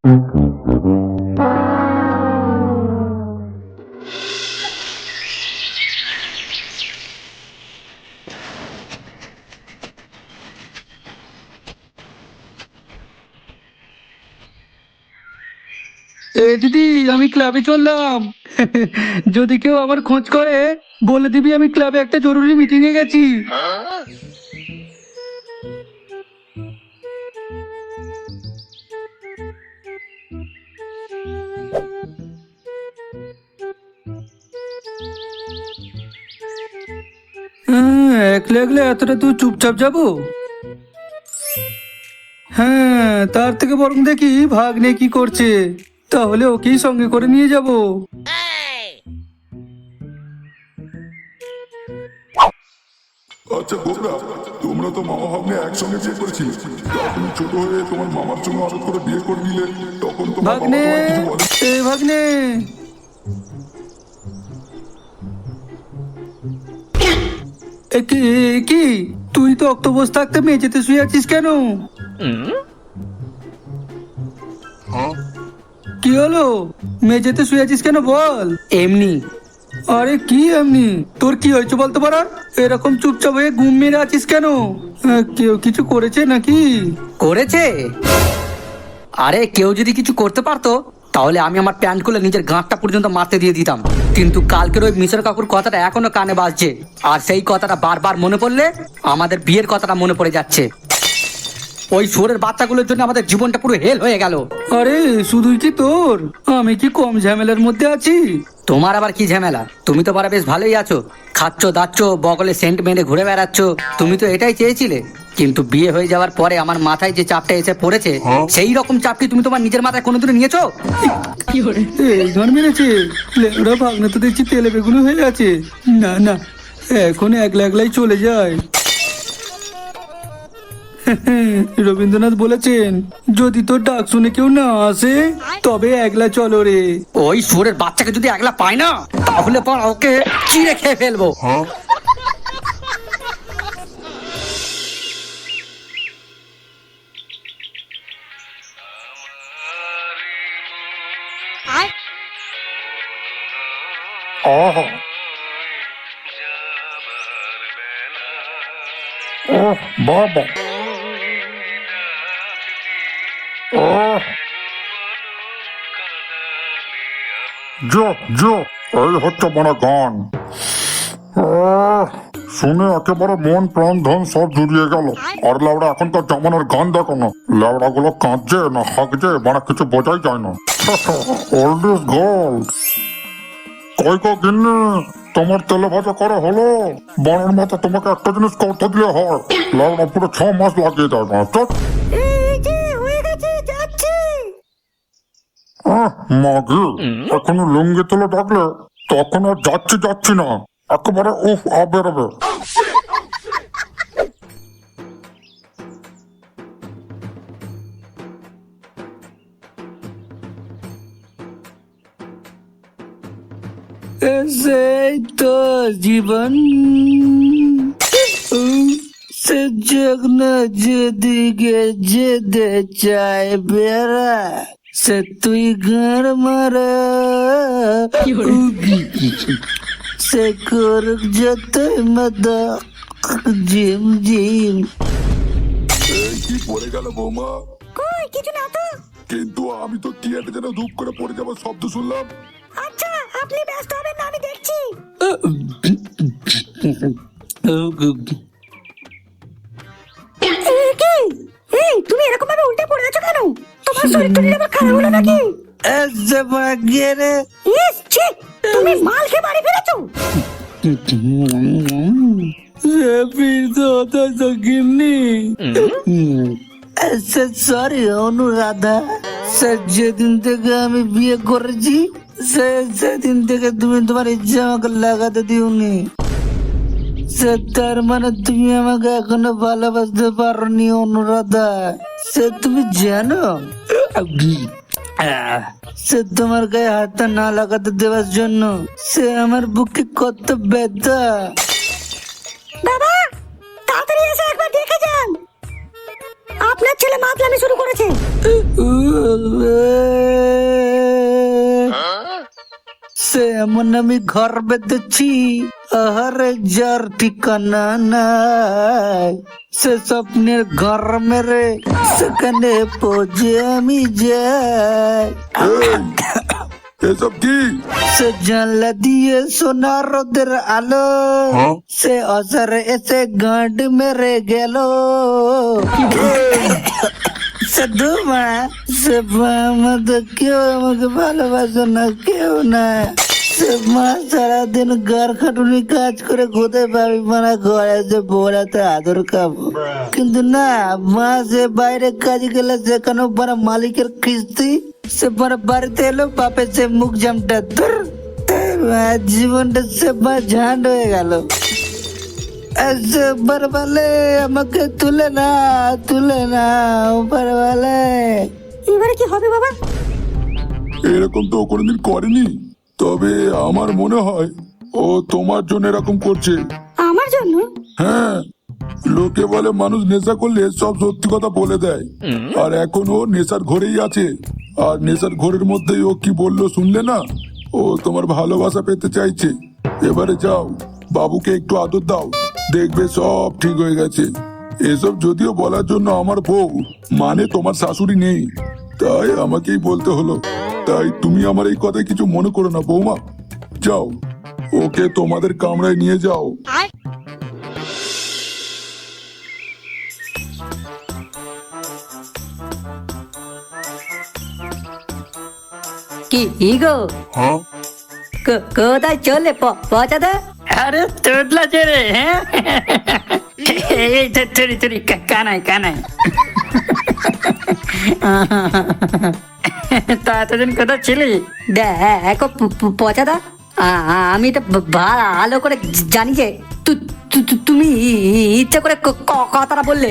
দিদি, আমি ক্লাবে চললাম। যদি কেউ আমার খোঁজ করে বলে দিবি আমি ক্লাবে একটা জরুরি মিটিং এ গেছি। একলা একলা এতটা তুই চুপচাপ যাবো? হ্যাঁ, তার থেকে বরং দেখি ভাগ্নে কি করছে, তাহলে ওকেই সঙ্গে করে নিয়ে যাব। আচ্ছা গোবরা, তোমরা তো মামা ভাগ্নে একসঙ্গে বিয়ে করেছিলে। তুমি ছোট হয়ে তোমার মামার সঙ্গে আদর করে বিয়ে করে নিলে, তখন তোমার বাবা ভাগ্নে, তোমায় কিছু বলে? ভাগ্নে, কি তুই তো অক্টোবস থাকতে মেঝেতে শুয়ে আছিস কেন? কি হলো, মেঝেতে শুয়ে আছিস কেন বল? এমনি। আরে কি এমনি, তোর কি হয়েছে বলতে পারা? এরকম চুপচাপ হয়ে ঘুম মেরে আছিস কেন? কেউ কিছু করেছে নাকি? করেছে? আরে কেউ যদি কিছু করতে পারতো তাহলে আমি আমার প্যান্ট খুলে নিজের গাঁটটা পর্যন্ত মারতে দিয়ে দিতাম। কিন্তু কালকের ওই মিশর কাকুর কথাটা এখনো কানে বাজছে, আর সেই কথাটা বারবার মনে পড়লে আমাদের বিয়ের কথাটা মনে পড়ে যাচ্ছে। ওই শুয়োরের বাচ্চাগুলোর জন্য আমাদের জীবনটা পুরো হেল হয়ে গেল। আরে শুধুই কি তোর, আমি কি কম ঝামেলার মধ্যে আছি? তোমার আবার কি ঝামেলা? তুমি তো বড় বেশ ভালোই আছো, খাচ্ছ দাচ্ছ, বগলে সেন্ট মেরে ঘুরে বেড়াচ্ছ। তুমি তো এটাই চেয়েছিলে। কিন্তু বিয়ে হয়ে যাওয়ার পরে আমার মাথায় যে চাপটা এসে পড়েছে, সেই রকম চাপ কি তুমি তোমার নিজের মাথায় কোনোদিনও নিয়েছো? এই ঘর মেরেছে লেবড়া ভাগনা, তো দেখছি তেলে বেগুনো হয়ে আছে। না না, এখন একলা একলাই চলে যায়। রবীন্দ্রনাথ বলেছেন, যদি তোর ডাক শুনে কেউ না আসে তবে একলা চলো রে। ওই শুয়োরের বাচ্চাকে যদি একলা পাই না, তাহলে পর ওকে চিড়ে খেয়ে ফেলবো। ওহ ওহ বাবা, জো জো, এই হচ্ছে বড় গান। শুনে একেবারে মন প্রাণ ধন সব জুড়িয়ে গেল। আর লাউড়া এখনকার জামানার গান দেখো না, লাউড়া গুলো কাঁদছে না হাঁকছে, মানে কিছু বোঝাই যায় না। Old is gold. কই কো গিন্নি, তোমার তেলে ভাজা করা হলো? বনের মতো তোমাকে একটা জিনিস করতে দিলে হয়, লাউড়া পুরো 6 মাস লাগিয়ে দেয় না। চট মাগি, এখনো লুঙ্গি তুলে ডাকলে তখন আর যাচ্ছি যাচ্ছি না, একেবারে উফ বেরোবে। সেই তো জীবন, সে জগনা যেদিকে যেতে চায় বেড়া, সে তুই ঘর মারা, সে করুক যতই মাদা জিম জিম। কি পড়ে গেল বৌমা? কিছু না তো, কিন্তু আমি তো কি একটা যেন ধূপ করে পড়ে যাবার শব্দ শুনলাম। আচ্ছা, আপনি ব্যস্ত হবেন না, আমি দেখছি। এই তুমি এরকম ভাবে উল্টে পড়ে আছো কেন? তোমার শরীর টরীর আবার খারাপ হলো নাকি? ইস, ছি, তুমি মাল খেয়ে বাড়ি ফিরেছো? সরি অনুরাধা, যেদিন থেকে আমি বিয়ে করেছি সেদিন থেকে তুমি তোমার ইচ্ছা আমাকে লাগাতে দিওনি। তার মানে তুমি আমাকে এখনো ভালোবাসতে পারোনি অনুরাধা, সে তুমি জানো? সে তোমার গায়ে হাতটা না লাগাতে দেওয়ার জন্য সে আমার বুকে কত ব্যথা। বাবা, তাড়াতাড়ি এসে একবার দেখে যান। আপনার ছেলে মাতলামি শুরু করেছে। সে এমন আমি ঘর বেঁধেছি আহারে যার ঠিকানা নাই, সে স্বপ্নের ঘর মেরে সেখানে পৌঁছে আমি যাই। এসব কি? সে জানলা দিয়ে সোনা রোদের আলো, সে অসারে এসে গাঁড মেরে গেল। শুধু মা, সে আমাদের কেউ আমাকে ভালোবাসে না, কেউ না। সে মা সারাদিন ঘর খাটুনি কাজ করে কোথায় পাবি মানা ঘরে যে বোরাতে আদর খাবো, কিন্তু না মা সে বাইরে কাজ গেলে সেখানে বড় মালিকের কিস্তি, সে বড় বাড়িতে এলো বাপে সে মুখ জামটা ধর, জীবনটা সে মা ঝান্ড হয়ে গেল। বার বলে আমাকে তুলে না, তুলে না বার বলে। এবারে কি হবে বাবা? এরকম তো ও কোনোদিন করেনি, তবে আমার মনে হয় ও তোমার জন্য এরকম করছে। আমার জন্য? হ্যাঁ, লোকে বলে মানুষ নেশা করলে সব সত্যি কথা বলে দেয়, আর এখন ও নেশার ঘরেই আছে। আর নেশার ঘরের মধ্যেই ও কি বললো শুনলে না? ও তোমার ভালোবাসা পেতে চাইছে। এবারে যাও, বাবুকে একটু আদর দাও, দেখবে সব ঠিক হয়ে গেছে। এসব যদিও বলার জন্য আমার বউ মানে তোমার শাশুড়ি নেই, তাই আমাকেই বলতে হলো। তাই তুমি আমার এই কথায় কিছু মনে করো না বৌমা। যাও, ওকে তোমাদের কামরায় নিয়ে যাও। কি গো, হ্যাঁ, কোথায় চলে পচাদা? আরে তোদলা যে রে, হ্যাঁ এই তরি তরি কানাই কানাই। তা এতদিন কোথায় ছিলি? দেখো পচাদা, আমি তো ভালো করে জানি যে তুমি ইচ্ছা করে কথাটা বললে।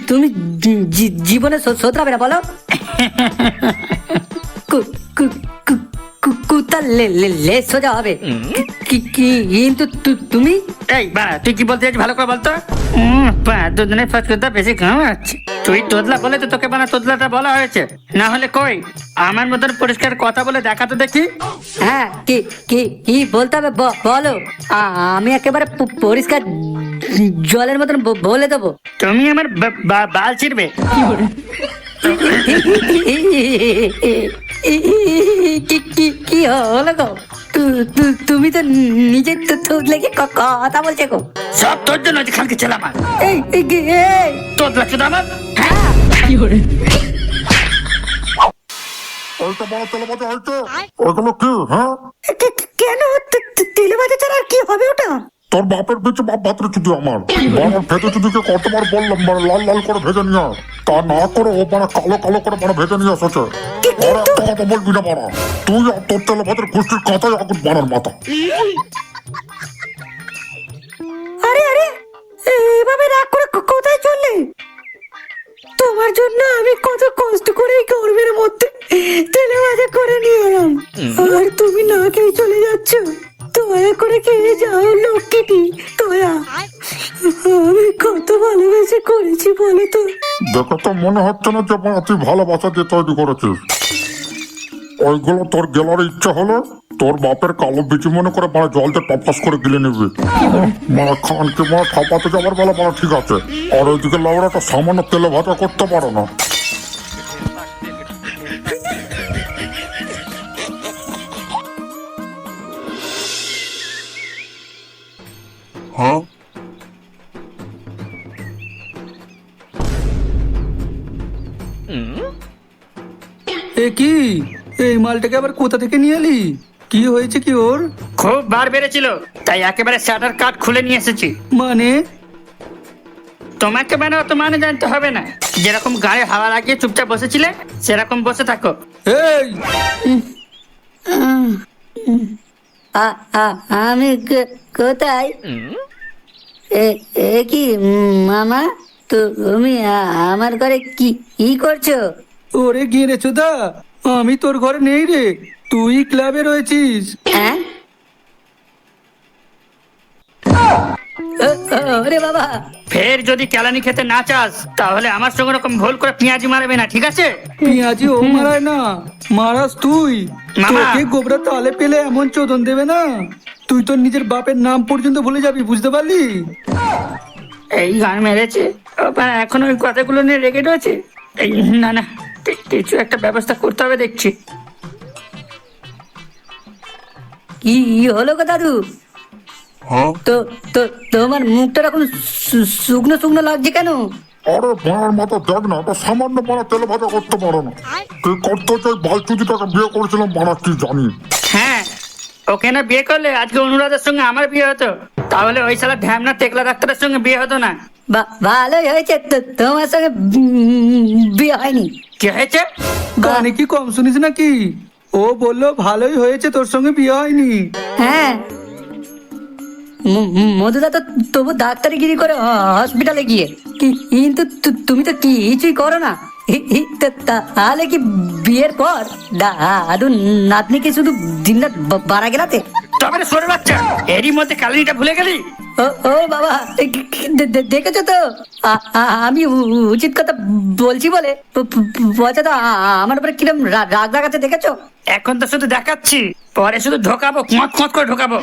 তুমি জীবনে শোধরাবে না বলো? কুত্তার লেজ সোজা হবে কিন্তু তুমি এই বাড়া, তুই কি বলতে চাইছিস ভালো করে বলতো? দুজনে ফাঁসকুত্তা বেশি ঘামাচ্ছে। তুই তোদলা বলে তো তোকে বানা তোদলাটা বলা হয়েছে, না হলে কই আমার মতন পরিষ্কার কথা বলে দেখা তো দেখি। হ্যাঁ, কি কি কি বলতে হবে বলো, আমি একেবারে পরিষ্কার জলের মতন বলে দেবো। তুমি আমার বাল ছিড়বে। কি হলো গো? তুমি তো নিজের লেগে কথা বলছে গো। সব তোর জন্য খালকে ছেলে আমার। তোদলা চোদা আমার। হ্যাঁ, কি করে ওইটা বড় তেলে বাজা হয়েছে, ওইগুলো কি? হ্যাঁ, কেন তেলে বাজা ছাড়া আর কি হবে ওটা? তোর বাপের পিছু বাপ ভাতরে চুদি আমার বানার ভেজে চুদিকে কতবার বললাম মানে লাল লাল করে ভেজে নিয়ে, তা না করে ও মানে কালো কালো করে মানে ভেজে নিয়ে এসেছে। আর একটা কথা বলবি না বানা, তুই আর তোর তেলে ভাতের গোষ্ঠীর কথাই আগুন বানার মাথা। আরে আরে, এভাবে রাগ করে কোথায় চললে? তোমার জন্য আমি কত কষ্ট করে এই গরমের মধ্যে তেলে ভাজা করে নিয়ে এলাম, আর তুমি না খেয়ে চলে যাচ্ছ। দয়া করে খেয়ে যাও লক্ষ্মীটি, দয়া। আমি কত ভালোবেসে করেছি বলো তো? দেখো তো মনে হচ্ছে না যে বানা তুই ভালোবাসা দিয়ে তৈরি করেছিস। ওইগুলো তোর গেলার ইচ্ছা হলো তোর বাপের কালো বিচি মনে করে মানে জলটা টপাস করে গিলে নিবি। মানে খানকে মানে খাপাতে যাবার বেলা মানে ঠিক আছে, আর ওইদিকে লাউড়াটা সামান্য তেলে ভাজা করতে পারো না। হ্যাঁ, এ কি, এই মালটাকে আবার কোথা থেকে নিয়ে এলি? কি হয়েছে কি ওর? খুব বার বেড়েছিল, তাই একেবারে শাটার কাট খুলে নিয়ে এসেছি। মানে তোমাকে মানে অত মানে জানতে হবে না, যেরকম গায়ে হাওয়া লাগিয়ে চুপচাপ বসেছিলে সেরকম বসে থাকো। এই আমি কোথায়? এ কি মামা, তুমি আমার ঘরে কি করছো? ওরে গিয়ে চোদা, আমি তোর ঘরে নেই রে, তুই ক্লাবে রয়েছিস। হ্যাঁ, ওরে বাবা, ফের যদি কেলানি খেতে না চাস তাহলে আমার সঙ্গে রকম ভুল করে পেঁয়াজি মারবে না, ঠিক আছে? পেঁয়াজি ও মারায় না, মারাস তুই। মামা। তোকে গোবরা তালে পেলে এমন চোদন দেবে না, তুই তোর নিজের বাপের নাম পর্যন্ত ভুলে যাবি, বুঝতে পারলি? এই গান মেরেছে আবার এখন ওই কথাগুলো নিয়ে রেগে রয়েছে। এই না না, কিছু একটা ব্যবস্থা করতে হবে দেখছি। কি হলো গো দাদু? তো তো তোমার মুখটা এখন শুকনো শুকনো লাগছে কেন? আরে বানার মতো দেখ না, তো সামান্য বানা তেলে ভাজা করতে পারো না। তুই করতে চাই বালচুদিটাকে বিয়ে করেছিলাম বানা, কি জানি। হ্যাঁ, ওকে না বিয়ে করলে আজকে অনুরাধার সঙ্গে আমার বিয়ে হতো, তাহলে ওই শালা ঢ্যামনা টেকলা ডাক্তারের সঙ্গে বিয়ে হতো না। ভালোই হয়েছে তো তোমার সঙ্গে বিয়ে হয়নি। কি হয়েছে? গানে কি কম শুনিস নাকি? ও বললো ভালোই হয়েছে তোর সঙ্গে বিয়ে হয়নি। হ্যাঁ, মধুদা তো তবু ডাক্তারিগিরি করে হসপিটালে গিয়ে, কিন্তু তুমি তো কিছুই করো না। তাহলে কি বিয়ের পর দাদু নাতনিকে শুধু দিনরাত বাড়া গেলাতে? তবে সরে বাচ্চা, এরই মধ্যে কালিনিটা ভুলে গেলি? ও বাবা, দেখেছো তো আমি উচিত কথা বলছি বলে পচা তো আমার উপরে কিরম রাগ লাগাতে দেখেছো? এখন তো শুধু দেখাচ্ছি, পরে শুধু ঢোকাবো, খোঁত খোঁত করে ঢোকাবো।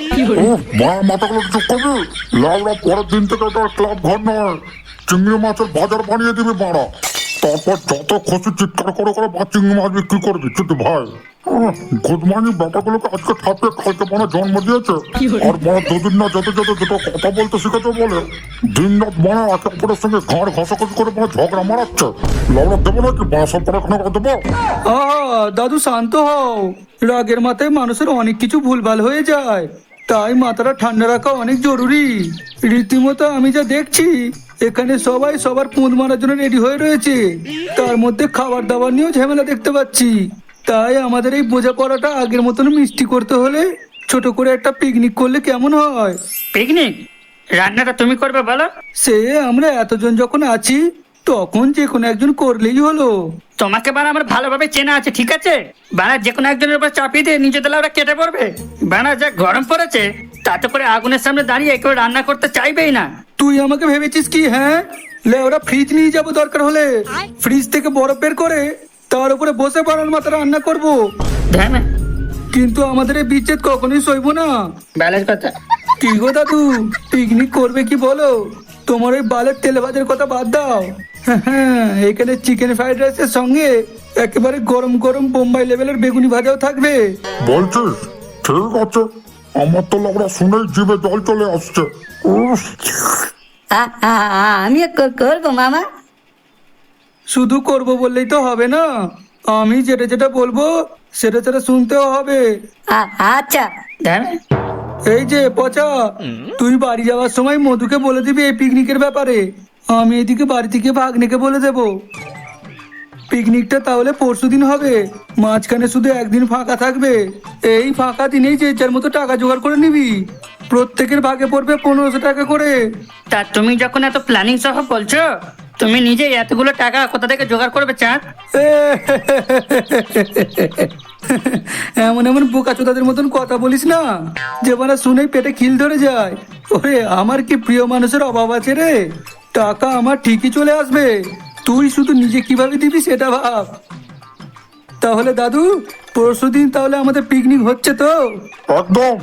বানা মাথাগুলো চুপ করবি। লাউরা পরের দিন থেকে তোর ক্লাব ঘর নয়, চিংড়ি মাছের বাজার বানিয়ে দিবি বাড়া। তারপর যত খুশি চিৎকার করে করে বা চিংড়ি মাছ বিক্রি করবি, কিন্তু ভাই গুদমানি ব্যাপারগুলোকে আজকে ছাপিয়ে কালকে বানা জন্ম দিয়েছে। আর বানা দুদিন না যেতে যেতে দুটো কথা বলতে শিখেছে বলে দিন রাত বানা একে অপরের সঙ্গে ঘাড় ঘষাঘষি করে বানা ঝগড়া মারাচ্ছে। লাউরা দেবো নাকি বানা সব পড়াশোনা করে দেবো? দাদু শান্ত হও, রাগের মাথায় মানুষের অনেক কিছু ভুলভাল হয়ে যায়, তাই মাথাটা ঠান্ডা রাখা অনেক জরুরি। রীতিমতো আমি যা দেখছি এখানে সবাই সবার পুঁদ মারার জন্য রেডি হয়ে রয়েছে, তার মধ্যে খাবার দাবার নিয়েও ঝামেলা দেখতে পাচ্ছি। তাই আমাদের এই বোঝাপড়াটা আগের মতন মিষ্টি করতে হলে ছোট করে একটা পিকনিক করলে কেমন হয়? পিকনিক? রান্নাটা তুমি করবে বলো? সে আমরা এতজন যখন আছি তখন যে কোনো একজন করলেই হলো। তোমাকে বানা আমার ভালোভাবে চেনা আছে, ঠিক আছে? বানা যে কোনো একজনের উপর চাপিয়ে দিয়ে নিজে তাহলে ওরা কেটে পড়বে। বানা যা গরম পড়েছে তাতে করে আগুনের সামনে দাঁড়িয়ে কেউ রান্না করতে চাইবেই না। তুই আমাকে ভেবেছিস কি? হ্যাঁ, ওরা ফ্রিজ নিয়ে যাবো, দরকার হলে ফ্রিজ থেকে বরফ বের করে তার উপরে বসে বানার মাথা রান্না করবো। ধ্যান, কিন্তু আমাদের এই বিচ্ছেদ কখনোই সইব না। ব্যালেন্স কথা। কি গো দাদু, পিকনিক করবে কি বলো? তোমার ওই বালের তেলে ভাজার কথা বাদ দাও। হ্যাঁ, এখানে চিকেন ফ্রাইড রাইসের সঙ্গে একেবারে গরম গরম বোম্বাই লেভেলের বেগুনি ভাজাও থাকবে। বলছিস? ঠিক আছে, আমার তো লাউরা শুনেই জিভে জল চলে আসছে। উফ, আমিও করবো মামা। শুধু করব বললেই তো হবে না, আমি যেটা যেটা বলবো সেটা সেটা শুনতেও হবে। আচ্ছা। ধ্যান, এই যে পচা, তুই বাড়ি যাওয়ার সময় মধুকে বলে দিবি এই পিকনিকের ব্যাপারে, আমি এদিকে বাড়ি থেকে ভাগ্নেকে বলে দেব। পিকনিকটা তাহলে পরশুদিন হবে, মাঝখানে শুধু একদিন ফাঁকা থাকবে। এই ফাঁকা দিনেই যে যার মতো টাকা জোগাড় করে নিবি, প্রত্যেকের ভাগে পড়বে 1500 টাকা করে। তা তুমি যখন এত প্ল্যানিং সহ বলছো, তুমি নিজে এতগুলো টাকা কোথা থেকে জোগাড় করবে চাঁদ? এমন এমন বোকাচোদাদের মতন কথা বলিস না যে মানে শুনেই পেটে খিল ধরে যায়। ওরে আমার কি প্রিয় মানুষের অভাব আছে রে, টাকা আমার ঠিকই চলে আসবে, তুই শুধু নিজে কিভাবে দিবি সেটা ভাব। তাহলে দাদু, পরশুদিন তাহলে আমাদের পিকনিক হচ্ছে তো? একদম।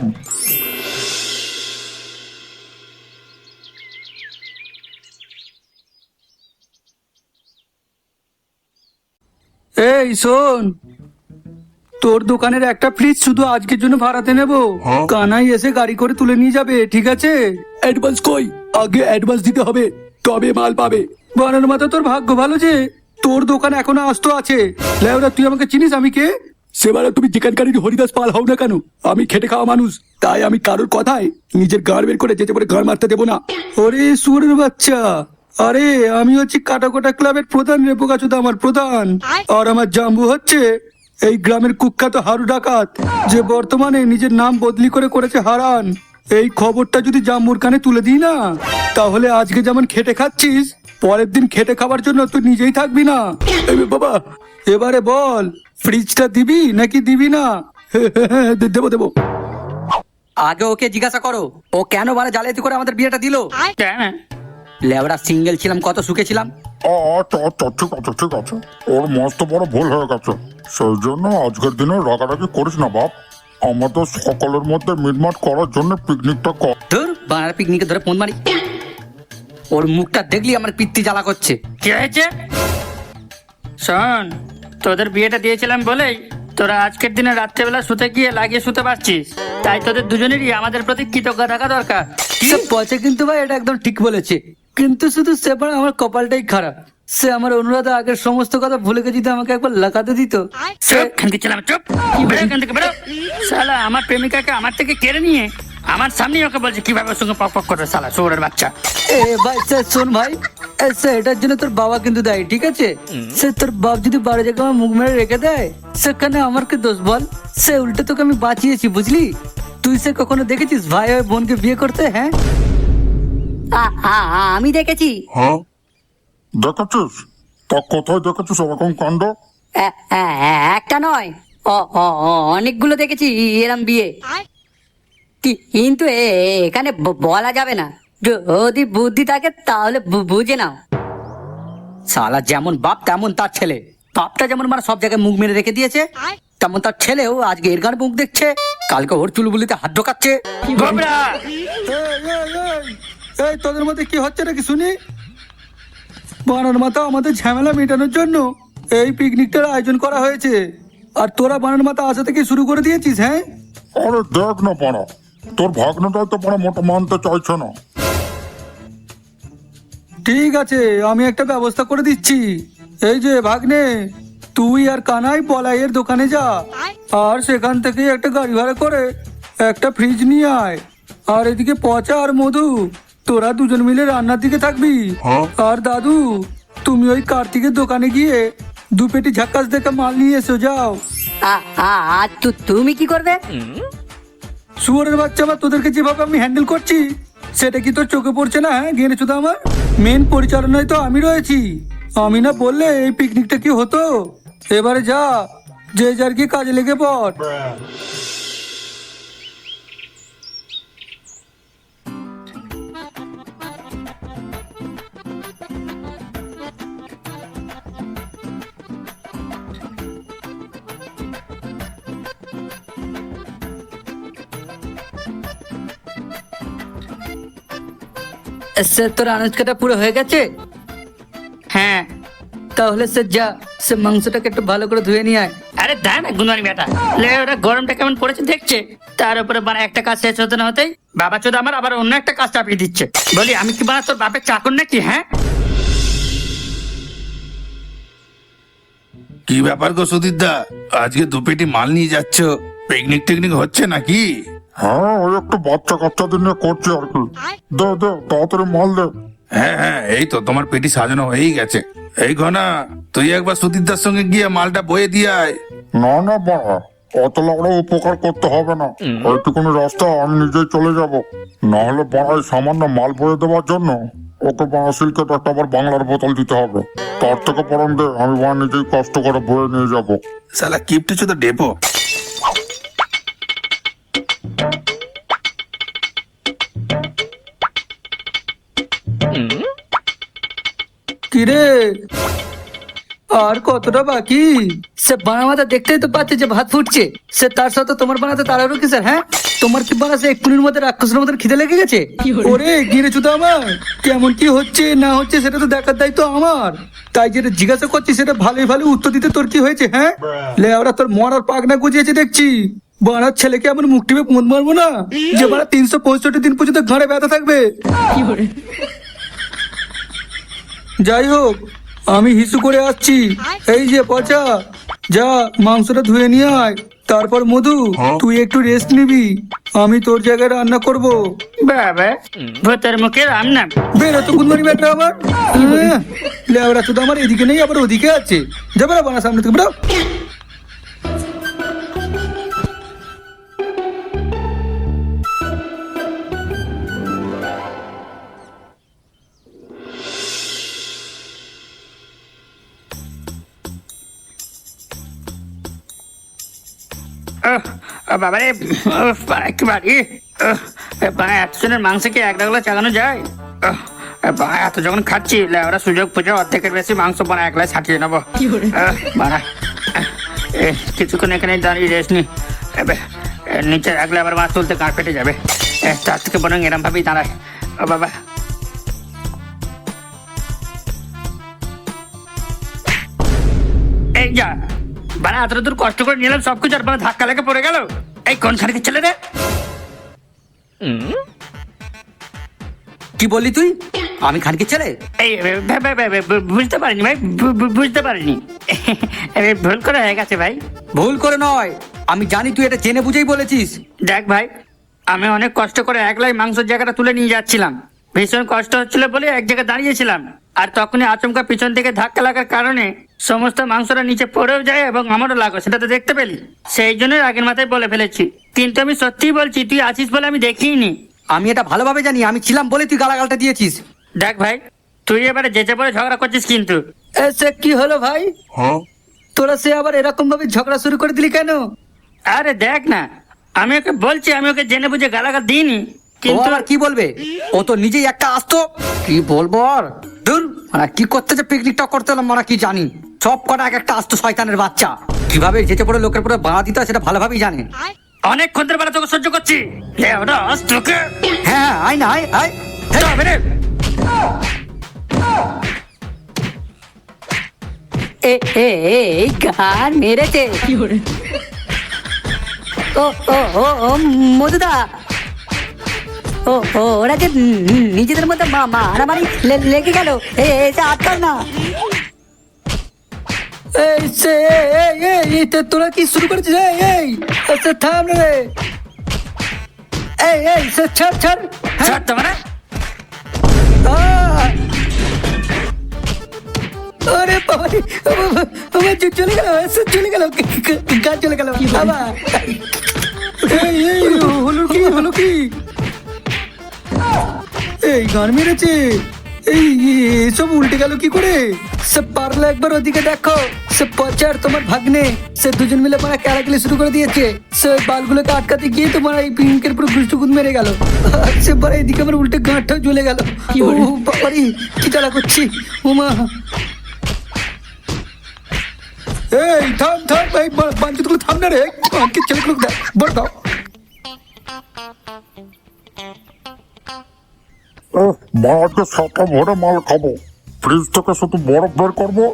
এই শোন, তোর দোকানের একটা ফ্রিজ শুধু আজকের জন্য ভাড়াতে নেব, কানাই এসে গাড়ি করে তুলে নিয়ে যাবে, ঠিক আছে? অ্যাডভান্স কই? আগে অ্যাডভান্স দিতে হবে তবে মাল পাবে। বানার মাথা, তোর ভাগ্য ভালো যে তোর দোকান এখনো আস্ত আছে। লেওরা, তুই আমাকে চিনিস আমি কে? সেবারে তুমি যেখানকারই হরিদাস পাল হও না কেন, আমি খেটে খাওয়া মানুষ, তাই আমি কারোর কথায় নিজের গাড় বের করে যেতে পারে গাড় মারতে দেবো না। ওরে সুরের বাচ্চা, আরে আমি হচ্ছি কাটাকোটা ক্লাবের প্রধান রে বোকাচোদা, আমার প্রধান। আর আমার জাম্বু হচ্ছে এই গ্রামের কুখ্যাত হারু ডাকাত, যে বর্তমানে নিজের নাম বদলি করে করেছে হারান। এই খবরটা যদি জাম্বুর কানে তুলে দিই না, তাহলে আজকে যেমন খেটে খাচ্ছিস, পরের দিন খেটে খাবার জন্য তুই নিজেই থাকবি না। এই বাবা, এবারে বল, ফ্রিজটা দিবি নাকি দিবি না? দেবো দেবো। আগে ওকে জিজ্ঞাসা করো ও কেন মানে জালিয়াতি করে আমাদের বিয়েটা দিল। কেন? লেবড়া সিঙ্গেল ছিলাম, কত সুখে ছিলাম। আচ্ছা আচ্ছা, ঠিক আছে ঠিক আছে, ওর মস্ত বড় ভুল হয়ে গেছে। সেই জন্য আজকের দিনে রাগারাগি করিস না বাপ। আমাদের সকলের মধ্যে মিটমাট করার জন্য পিকনিকটা কর। ধুর, বানার পিকনিকে ধরে ফোন মারি। ওর মুখটা দেখলি আমার পিত্তি জ্বালা করছে। কি হয়েছে? শোন, তোদের বিয়েটা দিয়েছিলাম বলেই তোরা আজকের দিনে রাত্রেবেলা শুতে গিয়ে লাগিয়ে শুতে পারছিস। তাই তোদের দুজনেরই আমাদের প্রতি কৃতজ্ঞ থাকা দরকার। সে পচে, কিন্তু ভাই এটা একদম ঠিক বলেছে। কিন্তু শুধু সে পারে আমার কপালটাই খারাপ। সে আমার অনুরাধা আগের সমস্ত কথা ভুলে গেছে, যদি আমাকে একবার লাগাতে দিত। চুপ, খানকি ছিলাম, চুপ। বেরো এখান থেকে, বেরো। শালা আমার প্রেমিকাকে আমার থেকে কেড়ে নিয়ে আমার সামনেই ওকে বলছে কিভাবে ওর সঙ্গে পক পক করবে, শালা শুয়োরের বাচ্চা। এ ভাই সে শোন ভাই, সে এটার জন্য তোর বাবা কিন্তু দায়ী, ঠিক আছে? সে তোর বাপ যদি 12 জায়গায় আমার মুখ মেরে রেখে দেয়, সেখানে আমার কি দোষ বল? সে উল্টে তোকে আমি বাঁচিয়েছি, বুঝলি? তুই সে কখনো দেখেছিস ভাই আর বোনকে বিয়ে করতে? হ্যাঁ, আমি দেখেছি। হ্যাঁ দেখেছিস? তা কোথায় দেখেছিস ওরকম কাণ্ড? একটা নয়, অনেকগুলো দেখেছি এরম বিয়ে। কিন্তু এখানে বলা যাবে না। যদি বুদ্ধি থাকে তাহলে বুঝে নাও। শালা যেমন বাপ তেমন তার ছেলে। বাপটা যেমন মানে সব জায়গায় মুখ মেরে রেখে দিয়েছে, তেমন তার ছেলেও আজকে এর গান মুখ দেখছে, কালকে ওর চুলবুলিতে হাত ঢোকাচ্ছে। গোবরা! এই তোদের মধ্যে কি হচ্ছে নাকি শুনি? বানার মাথা, আমাদের ঝামেলা মেটানোর জন্য এই পিকনিকটার আয়োজন করা হয়েছে, আর তোরা বানার মাথা আসা থেকে শুরু করে দিয়েছিস। হ্যাঁ, আরে দেখ না পাড়া, তোর ভাগ্নটাই তো পাড়া মোটা মানতে চাইছে না। ঠিক আছে, আমি একটা ব্যবস্থা করে দিচ্ছি। এই যে ভাগ্নে, তুই আর কানাই বলাইয়ের দোকানে যা, আর সেখান থেকে একটা গাড়ি ভাড়া করে একটা ফ্রিজ নিয়ে আয়। আর এদিকে পচা আর মধু, তোরা দুজন মিলে রান্নার দিকে থাকবি। আর দাদু, তুমি ওই কার্তিকের দোকানে গিয়ে 2 পেটি ঝাক্কাস দেখে মাল নিয়ে এসো, যাও। আর তুমি কি করবে? শুয়োরের বাচ্চা, বা তোদেরকে যেভাবে আমি হ্যান্ডেল করছি সেটা কি তোর চোখে পড়ছে না? হ্যাঁ, গেনেছো তো আমার মেন পরিচালনায় তো আমি রয়েছি। আমি না বললে এই পিকনিকটা কি হতো? এবারে যা, যে যার কি কাজে লেগে পড়। সে তোর আনুজকাটা পুরো হয়ে গেছে? হ্যাঁ। তাহলে সে যা, সে মাংসটাকে একটু ভালো করে ধুয়ে নিয়ে আয়। আরে দাঁড়া না গুনমানি বেটা, লে ওরা গরমটা কেমন পড়েছে দেখছে, তার উপরে বানা একটা কাজ শেষ হতে না হতেই বাবা চোদ আমার আবার অন্য একটা কাজ চাপিয়ে দিচ্ছে। বলি আমি কি বানা তোর বাপের চাকর নাকি? হ্যাঁ, কি ব্যাপার গো সুধীরদা, আজকে 2 পেটি মাল নিয়ে যাচ্ছ? পিকনিক টিকনিক হচ্ছে নাকি? হ্যাঁ, ওই একটু বাচ্চা কাচ্চাদের নিয়ে করছি আর কি। দে দে, তাড়াতাড়ি মাল দে। হ্যাঁ হ্যাঁ, এই তো তোমার পেটি সাজানো হয়েই গেছে। এই ঘনা, তুই একবার সুধীরদার সঙ্গে গিয়ে মালটা বয়ে দিয়ে আয়। না না বাড়া, অত লাউড়া উপকার করতে হবে না। ওইটুকুনি রাস্তা আমি নিজেই চলে যাব। না হলে বাড়ায় সামান্য মাল বয়ে দেওয়ার জন্য ওকে বাড়া সিলকেট একটা আবার বাংলার বোতল দিতে হবে। তার থেকে পরম দে, আমি বাড়া নিজেই কষ্ট করে বয়ে নিয়ে যাব। শালা কিপটে চোদা ডেপো। কিরে, আর কতটা বাকি? সে বানামাতা দেখতেই তো পাচ্ছে যে ভাত ফুটছে। সে তার সাথে তোমার বানাতে তাড়াহুড়ো কি স্যার? হ্যাঁ, তোমার কি বানা সে এক্ষুনির মধ্যে রাক্ষসের মধ্যে খিদে লেগে গেছে? ওরে গিরেছো তো আমার, কেমন কি হচ্ছে না হচ্ছে সেটা তো দেখার দায়িত্ব আমার। তাই যেটা জিজ্ঞাসা করছি সেটা ভালোই ভালো উত্তর দিতে তোর কি হয়েছে? হ্যাঁ, লে ওরা তোর মরার পাগনা গুজিয়েছে দেখছি। বাড়ার ছেলেকে এমন মুখ টিপে পোঁত মারবো না যে বাড়া 365 দিন পর্যন্ত ঘাড়ে ব্যথা থাকবে। যাই হোক, আমি হিসু করে আসছি। এই যে পচা, যা মাংসটা ধুয়ে নিয়ে আয়। তারপর মধু, তুই একটু রেস্ট নিবি, আমি তোর জায়গায় রান্না করব। বাবা ভূতের মুখে রাম নাম। বেরো তো গুনমানি ব্যাটা আবার। লেবরা শুধু আমার এদিকে নেই, আবার ওদিকে আছে। যাবে না বানা সামনে থেকে, বেরো। বাবারে কি বাড়ি এতজনের মাংস কি এক ডাগলা চালানো যায়? এত যখন খাচ্ছি ওরা সুযোগ পুজো অর্ধেকের বেশি মাংস বানা একলাই ছাটিয়ে নেবো। বানা কিছুক্ষণ এখানে দাঁড়িয়ে রেস্ট নি, নিচে রাখলে আবার মাছ তুলতে গাঁ পেটে যাবে। তার থেকে বরং এরম ভাবেই দাঁড়ায়। ও বাবা, এই যা বানা এত দূর কষ্ট করে নিলাম সবকিছু, আর বানা ধাক্কা লেগে পড়ে গেল। এই কোন খানিকের ছেলে রে? কি বললি তুই? আমি খানকির ছেলে? এই বুঝতে পারিনি ভাই, বুঝতে পারিনি। ভুল করে হয়ে গেছে ভাই। ভুল করে নয়, আমি জানি তুই এটা জেনে বুঝেই বলেছিস। দেখ ভাই, আমি অনেক কষ্ট করে একলাই মাংসের জায়গাটা তুলে নিয়ে যাচ্ছিলাম। ভীষণ কষ্ট হচ্ছিল বলে এক জায়গায় দাঁড়িয়েছিলাম, আর তখনই আচমকা পিছন থেকে ধাক্কা লাগার কারণে সমস্ত মাংসটা নিচে পড়েও যায় এবং আমারও লাগো, সেটা তো দেখতে পেলি। সেই জন্য আগের মাথায় বলে ফেলেছি, কিন্তু আমি সত্যিই বলছি তুই আছিস বলে আমি দেখিনি। আমি এটা ভালোভাবে জানি, আমি ছিলাম বলে তুই গালাগালটা দিয়েছিস। দেখ ভাই, তুই এবারে যেচে পরে ঝগড়া করছিস কিন্তু। এসে কি হলো ভাই? তোরা সে আবার এরকম ভাবে ঝগড়া শুরু করে দিলি কেন? আরে দেখ না, আমি ওকে বলছি আমি ওকে জেনে বুঝে গালাগাল দিইনি, ও কিন্তু আবার কি বলবে? ও তো নিজেই একটা আসতো। কি বলবো আর? ধুর, মানে কি করতে যে পিকনিকটা করতে এলাম মানে কি জানি। সব কটা এক একটা আসতো শয়তানের বাচ্চা। কিভাবে যেচে পড়ে লোকের পরে বাড়া দিতে হয় সেটা ভালোভাবেই জানে। অনেক ক্ষণের বেলা তোকে সহ্য করছি। ওটা আজ তোকে হ্যাঁ, আয় না, আয় আয়। তবে রে। এই গান মেরেছে। ও ও ও ও মধুদা, ওরা যে নিজেদের মধ্যে মারামারি লেগে গেল, এটা আটকাল না। তোরা কি শুরু করেছিস? থাম রে। ছাড় ছাড়। ছাড় তো মানে। আরে বাবা, চলে গেল, চলে গেল, গাছ চলে গেল। হলো কি, হলো কি? এই গান মেরেছে। এই সব উল্টে গেল কি করে? সে পারলে একবার ওদিকে দেখো, সে পচার তোমার ভাগ্নে, সে দুজন মিলে মানে ক্যারাকেলি শুরু করে দিয়েছে। সে বালগুলোকে আটকাতে গিয়ে তোমার এই পিঙ্কের পুরো গুষ্টগুদ মেরে গেল। সে পরে এদিকে আমার উল্টে গাঁটটাও জ্বলে গেল। বাবারি, কি চালা করছি উমা। এই থাম থাম, এই বাঞ্চুতগুলো থাম না রে, আমাকে ছেলেগুলো বড় দাও। আজকে সাটা ভরে মাল খাবো, ফ্রিজ থেকে শুধু বরফ বের করবো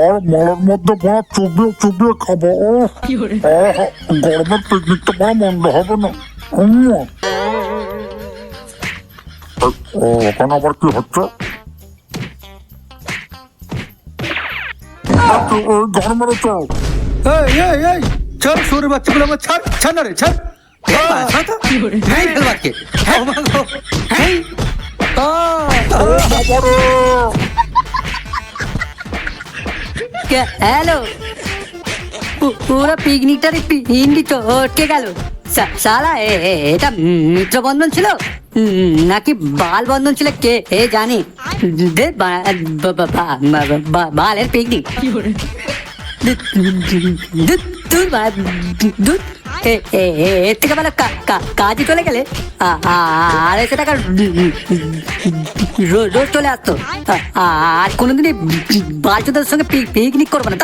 আর মালের মধ্যে বড় চুবিয়ে চুবিয়ে খাবো। গরমের পিকনিকটা বড় মন্দ হবে না। ওখানে আবার কি হচ্ছে? ঘর মেরেছ? এই ছাড়, সরে বাচ্চাগুলো আমার ছাড়, ছাড় না রে, ছাড়। হ্যাঁ, ফেলবারকে। হ্যালো, পুরো পিকনিকটার পিন্ডি চটকে গেল। সালা এটা মিত্রবন্ধন ছিল নাকি বাল বন্ধন ছিল কে জানি। বালের পিকনিক। এর থেকে ভালো কাজে চলে গেলে 250 টাকা রোজ চলে আসতো, আর কোনোদিনই বাচ্চাদের সঙ্গে পিকনিক করবো না।